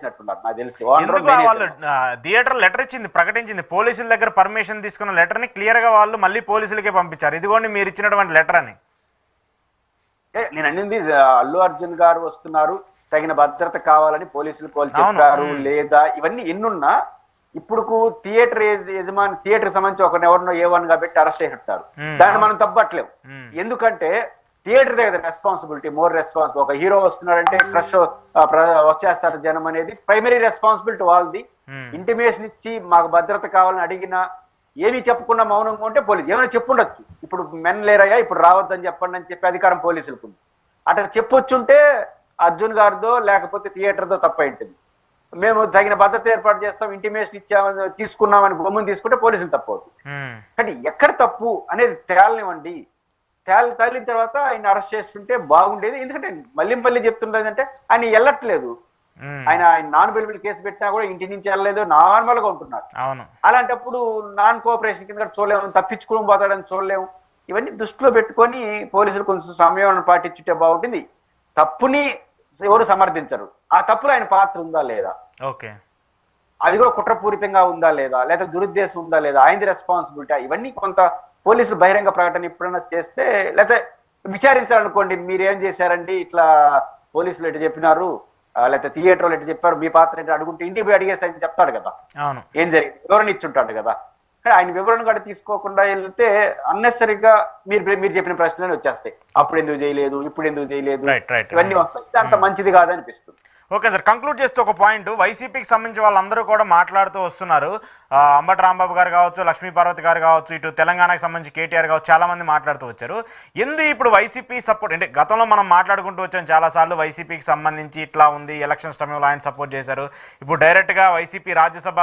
నాకు తెలిసి ఎందుకు వాళ్ళు థియేటర్ లెటర్ ఇచ్చింది, ప్రకటించింది, పోలీసుల దగ్గర పర్మిషన్ తీసుకున్న లెటర్ ని క్లియర్ గా వాళ్ళు మళ్ళీ పోలీసులకే పంపించారు. ఇదిగోండి మీరు ఇచ్చినటువంటి లెటర్ అని. నేను అన్నింది అల్లు అర్జున్ గారు వస్తున్నారు, తగిన భద్రత కావాలని పోలీసులు చెప్పారు లేదా, ఇవన్నీ ఎన్నున్నా ఇప్పుడు థియేటర్ యజమాని థియేటర్ సంబంధించి ఒకరిని ఎవరినో A1 గా పెట్టి అరెస్ట్ చేస్తారు. దాన్ని మనం తప్పట్లేము. ఎందుకంటే థియేటర్ దగ్గర రెస్పాన్సిబిలిటీ మోర్ రెస్పాన్సిబుల్. ఒక హీరో వస్తున్నాడంటే క్రష్ వచ్చేస్తారు జనం అనేది ప్రైమరీ రెస్పాన్సిబిలిటీ వాళ్ళది. ఇంటిమేషన్ ఇచ్చి మాకు భద్రత కావాలని అడిగినా ఏమీ చెప్పకుండా మౌనంగా ఉంటే పోలీసు ఏమైనా చెప్పుండొచ్చు, ఇప్పుడు మెన్ లేరయ్యా ఇప్పుడు రావద్దని చెప్పండి అని చెప్పి అధికారం పోలీసులకు ఉంది. అట్లా చెప్పొచ్చుంటే అర్జున్ గారిదో లేకపోతే థియేటర్దో తప్ప ఉంటుంది. మేము తగిన భద్రత ఏర్పాటు చేస్తాం, ఇంటిమేషన్ ఇచ్చామని తీసుకున్నామని గమ్ముని తీసుకుంటే పోలీసులు తప్పు అవుతుంది. కానీ ఎక్కడ తప్పు అనేది తేలనివ్వండి. తేలిన తర్వాత ఆయన అరెస్ట్ చేస్తుంటే బాగుండేది. ఎందుకంటే మళ్ళీ చెప్తుండేది అంటే ఆయన వెళ్ళట్లేదు, ఆయన నాన్ బెయిలబుల్ కేసు పెట్టినా కూడా ఇంటి నుంచి వెళ్ళలేదు, నార్మల్ గా ఉంటున్నారు. అలాంటప్పుడు నాన్ కోఆపరేషన్ కింద చూడలేము, తప్పించుకుని పోతాడని చూడలేము. ఇవన్నీ దృష్టిలో పెట్టుకొని పోలీసులు కొంచెం సమయం పాటించుంటే బాగుంటుంది. తప్పుని ఎవరు సమర్థించరు, ఆ తప్పులో ఆయన పాత్ర ఉందా లేదా, అది కూడా కుట్రపూరితంగా ఉందా లేదా, లేదా దురుద్దేశం ఉందా లేదా, ఆయనది రెస్పాన్సిబిలిటీ, ఇవన్నీ కొంత పోలీసులు బహిరంగ ప్రకటన ఎప్పుడైనా చేస్తే, లేకపోతే విచారించాలనుకోండి మీరు ఏం చేశారండి ఇట్లా పోలీసులు ఎటు చెప్పినారు, లేకపోతే థియేటర్లు ఎటు చెప్పారు, మీ పాత్ర ఏంటి అడుగుంటే ఇంటికి పోయి అడిగేస్తే ఆయన చెప్తాడు కదా ఏం జరిగింది, వివరణ ఇచ్చుంటాడు కదా. కానీ ఆయన వివరణ కూడా తీసుకోకుండా వెళ్తే అన్నెసరిగా మీరు చెప్పిన ప్రశ్నలు వచ్చేస్తాయి. అప్పుడు ఎందుకు చేయలేదు, ఇప్పుడు ఎందుకు చేయలేదు, ఇవన్నీ వస్తాయి. అంత మంచిది కాదనిపిస్తుంది. ఓకే సార్, కంక్లూడ్ చేస్తూ ఒక పాయింట్, వైసీపీకి సంబంధించి వాళ్ళందరూ కూడా మాట్లాడుతూ వస్తున్నారు. అంబటి రాంబాబు గారు కావచ్చు, లక్ష్మీ పార్వతి గారు కావచ్చు, ఇటు తెలంగాణకు సంబంధించి కేటీఆర్ కావచ్చు, చాలా మంది మాట్లాడుతూ వచ్చారు. ఇప్పుడు వైసీపీ సపోర్ట్ అంటే గతంలో మనం మాట్లాడుకుంటూ వచ్చాం చాలాసార్లు, వైసీపీకి సంబంధించి ఇట్లా ఉంది, ఎలక్షన్స్ టైంలో ఆయన సపోర్ట్ చేశారు. ఇప్పుడు డైరెక్ట్గా వైసీపీ రాజ్యసభ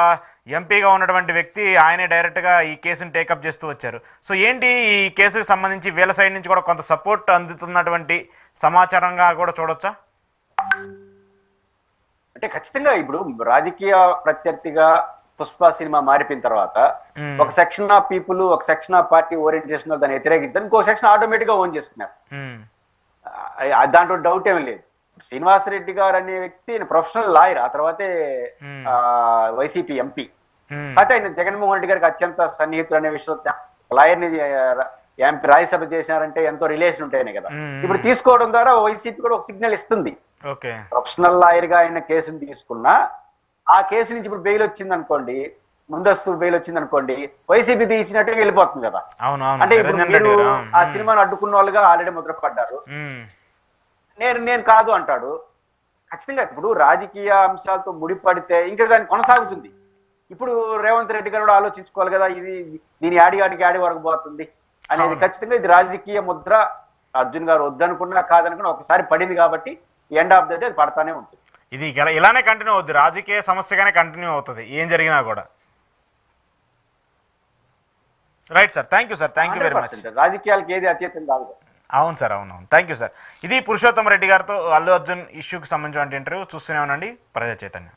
ఎంపీగా ఉన్నటువంటి వ్యక్తి ఆయనే డైరెక్ట్గా ఈ కేసును టేకప్ చేస్తూ వచ్చారు. సో ఏంటి ఈ కేసుకు సంబంధించి వీళ్ళ సైడ్ నుంచి కూడా కొంత సపోర్ట్ అందుతున్నటువంటి సమాచారంగా కూడా చూడొచ్చా? అంటే ఖచ్చితంగా ఇప్పుడు రాజకీయ ప్రత్యర్థిగా పుష్ప సినిమా మారిపోయిన తర్వాత ఒక సెక్షన్ ఆఫ్ పీపుల్, ఒక సెక్షన్ ఆఫ్ పార్టీ ఓరియంటేషన్ దాన్ని వ్యతిరేకించారు, ఇంకో సెక్షన్ ఆటోమేటిక్ గా ఓన్ చేసుకునేస్తారు. దాంట్లో డౌట్ ఏమీ లేదు. శ్రీనివాసరెడ్డి గారు అనే వ్యక్తి ప్రొఫెషనల్ లాయర్, ఆ తర్వాతే వైసీపీ ఎంపీ. అయితే ఆయన జగన్మోహన్ రెడ్డి గారికి అత్యంత సన్నిహితులు అనే విషయంలో లాయర్ ని రాజ్యసభ చేసినారంటే ఎంతో రిలేషన్ ఉంటాయనే కదా. ఇప్పుడు తీసుకోవడం ద్వారా వైసీపీ కూడా ఒక సిగ్నల్ ఇస్తుంది. ప్రొఫెషనల్ లాయర్ గా ఆయన కేసుని తీసుకున్నా ఆ కేసు నుంచి ఇప్పుడు బెయిల్ వచ్చింది అనుకోండి, ముందస్తు బెయిల్ వచ్చింది అనుకోండి, వైసీపీ తీసినట్టుగా వెళ్ళిపోతుంది కదా. అంటే ఇప్పుడు మీరు ఆ సినిమాను అడ్డుకున్న వాళ్ళుగా ఆల్రెడీ ముద్రపడ్డారు. నేను కాదు అంటాడు. ఖచ్చితంగా ఇప్పుడు రాజకీయ అంశాలతో ముడిపడితే ఇంకా దాన్ని కొనసాగుతుంది. ఇప్పుడు రేవంత్ రెడ్డి గారు కూడా ఆలోచించుకోవాలి కదా, ఇది దీని యాడి వరకు పోతుంది అనేది. ఖచ్చితంగా ఇది రాజకీయ ముద్ర. అర్జున్ గారు వద్దనుకున్నా కాదనుకున్నా ఒకసారి పడింది కాబట్టి ఎండ్ ఆఫ్ ద డే అది పడతానే ఉంటుంది. ఇది ఇలానే కంటిన్యూ అవుతుంది, రాజకీయ సమస్యగానే కంటిన్యూ అవుతుంది ఏం జరిగినా కూడా. Right sir, thank you sir, thank you very much. రాజకీయాలకు ఏది అతీతం కాదు. అవును సార్, అవునవును, థ్యాంక్ యూ సార్. ఇది పురుషోత్తమ రెడ్డి గారితో అల్లు అర్జున్ ఇష్యూకి సంబంధించిన ఇంటర్వ్యూ. చూస్తూనే ఉండండి ప్రజా చైతన్యం.